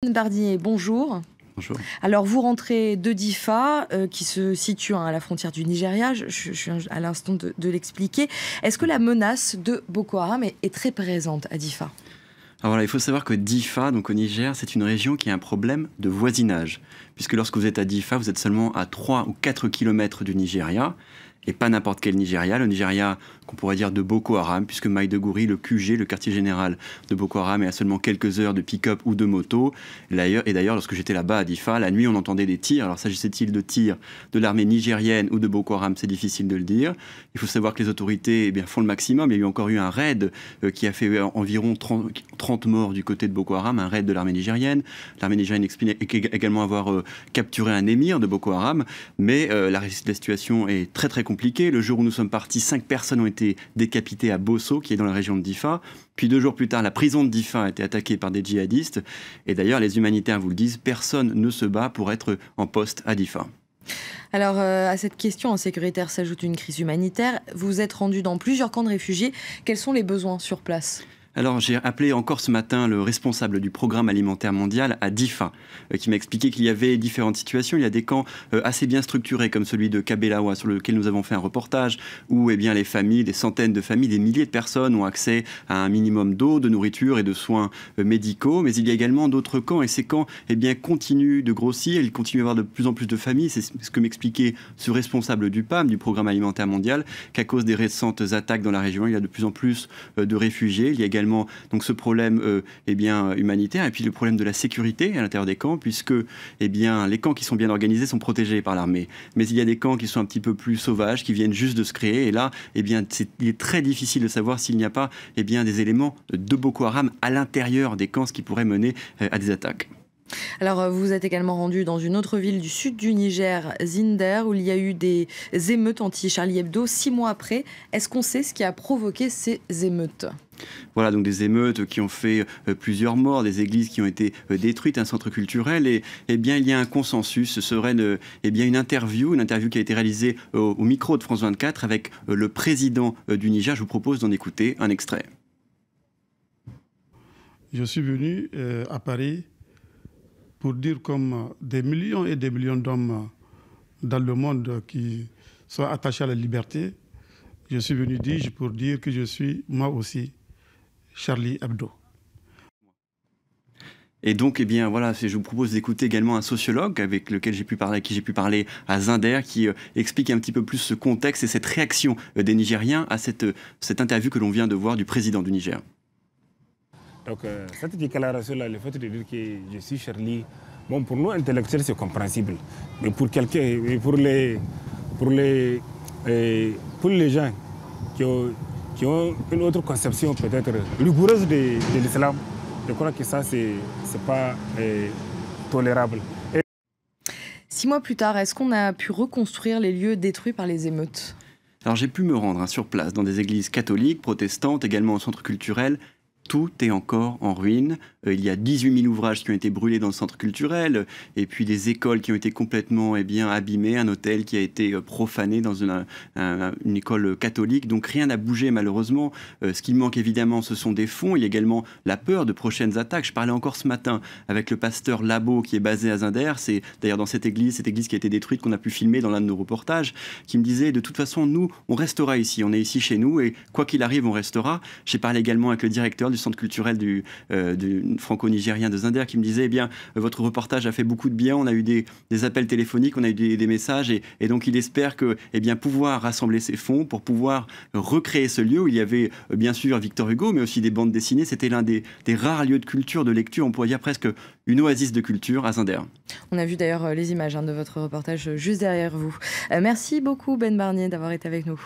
Barnier, bonjour. Bonjour. Alors vous rentrez de Diffa, qui se situe à la frontière du Nigeria, je suis à l'instant de l'expliquer. Est-ce que la menace de Boko Haram est très présente à Diffa? Alors voilà, il faut savoir que Diffa, donc au Niger, c'est une région qui a un problème de voisinage. Puisque lorsque vous êtes à Diffa, vous êtes seulement à 3 ou 4 kilomètres du Nigeria. Et pas n'importe quel Nigeria, le Nigeria qu'on pourrait dire de Boko Haram, puisque Maïduguri, le QG, le quartier général de Boko Haram, est à seulement quelques heures de pick-up ou de moto. Et d'ailleurs, lorsque j'étais là-bas à Diffa, la nuit, on entendait des tirs. Alors s'agissait-il de tirs de l'armée nigérienne ou de Boko Haram, c'est difficile de le dire. Il faut savoir que les autorités font le maximum. Il y a encore eu un raid qui a fait environ 30 morts du côté de Boko Haram, un raid de l'armée nigérienne. L'armée nigérienne explique également avoir capturé un émir de Boko Haram. Mais la situation est très très compliquée. Le jour où nous sommes partis, 5 personnes ont été décapitées à Bosso, qui est dans la région de Diffa. Puis 2 jours plus tard, la prison de Diffa a été attaquée par des djihadistes. Et d'ailleurs, les humanitaires vous le disent, personne ne se bat pour être en poste à Diffa. Alors, à cette question sécuritaire s'ajoute une crise humanitaire. Vous êtes rendu dans plusieurs camps de réfugiés. Quels sont les besoins sur place ? Alors j'ai appelé encore ce matin le responsable du programme alimentaire mondial à Diffa, qui m'a expliqué qu'il y avait différentes situations. Il y a des camps assez bien structurés comme celui de Kabelawa sur lequel nous avons fait un reportage, où les familles, des centaines de familles, des milliers de personnes ont accès à un minimum d'eau, de nourriture et de soins médicaux. Mais il y a également d'autres camps et ces camps continuent de grossir, ils continuent à avoir de plus en plus de familles. C'est ce que m'expliquait ce responsable du PAM, du programme alimentaire mondial, qu'à cause des récentes attaques dans la région, il y a de plus en plus de réfugiés. Il y a également donc ce problème humanitaire et puis le problème de la sécurité à l'intérieur des camps, puisque les camps qui sont bien organisés sont protégés par l'armée. Mais il y a des camps qui sont un petit peu plus sauvages, qui viennent juste de se créer. Et là, il est très difficile de savoir s'il n'y a pas des éléments de Boko Haram à l'intérieur des camps, ce qui pourrait mener à des attaques. Alors, vous êtes également rendu dans une autre ville du sud du Niger, Zinder, où il y a eu des émeutes anti-Charlie Hebdo 6 mois après. Est-ce qu'on sait ce qui a provoqué ces émeutes ? Voilà, donc des émeutes qui ont fait plusieurs morts, des églises qui ont été détruites, un centre culturel. Et il y a un consensus. Ce serait une interview qui a été réalisée au micro de France 24 avec le président du Niger. Je vous propose d'en écouter un extrait. Je suis venu à Paris pour dire comme des millions et des millions d'hommes dans le monde qui sont attachés à la liberté, je suis venu pour dire que je suis moi aussi Charlie Hebdo. Et donc, je vous propose d'écouter également un sociologue avec lequel j'ai pu parler à Zinder, qui explique un petit peu plus ce contexte et cette réaction des Nigériens à cette interview que l'on vient de voir du président du Niger. Donc, cette déclaration-là, le fait de dire que je suis Charlie, bon, pour nous intellectuels, c'est compréhensible. Mais pour quelqu'un, pour les gens qui ont une autre conception peut-être rigoureuse de l'islam, je crois que ça, c'est pas tolérable. 6 mois plus tard, est-ce qu'on a pu reconstruire les lieux détruits par les émeutes ? Alors j'ai pu me rendre sur place dans des églises catholiques, protestantes, également au centre culturel. Tout est encore en ruine. Il y a 18 000 ouvrages qui ont été brûlés dans le centre culturel, et puis des écoles qui ont été complètement abîmées, un hôtel qui a été profané dans une école catholique. Donc rien n'a bougé malheureusement. Ce qui manque évidemment, ce sont des fonds. Il y a également la peur de prochaines attaques. Je parlais encore ce matin avec le pasteur Labo qui est basé à Zinder. C'est d'ailleurs dans cette église qui a été détruite qu'on a pu filmer dans l'un de nos reportages, qui me disait de toute façon, nous, on restera ici. On est ici chez nous et quoi qu'il arrive, on restera. J'ai parlé également avec le directeur du centre culturel du franco-nigérien de Zinder qui me disait votre reportage a fait beaucoup de bien, on a eu des appels téléphoniques, on a eu des messages et donc il espère que pouvoir rassembler ces fonds pour pouvoir recréer ce lieu où il y avait bien sûr Victor Hugo mais aussi des bandes dessinées. C'était l'un des rares lieux de culture, de lecture, on pourrait dire presque une oasis de culture à Zinder. On a vu d'ailleurs les images de votre reportage juste derrière vous. Merci beaucoup Ben Barnier d'avoir été avec nous.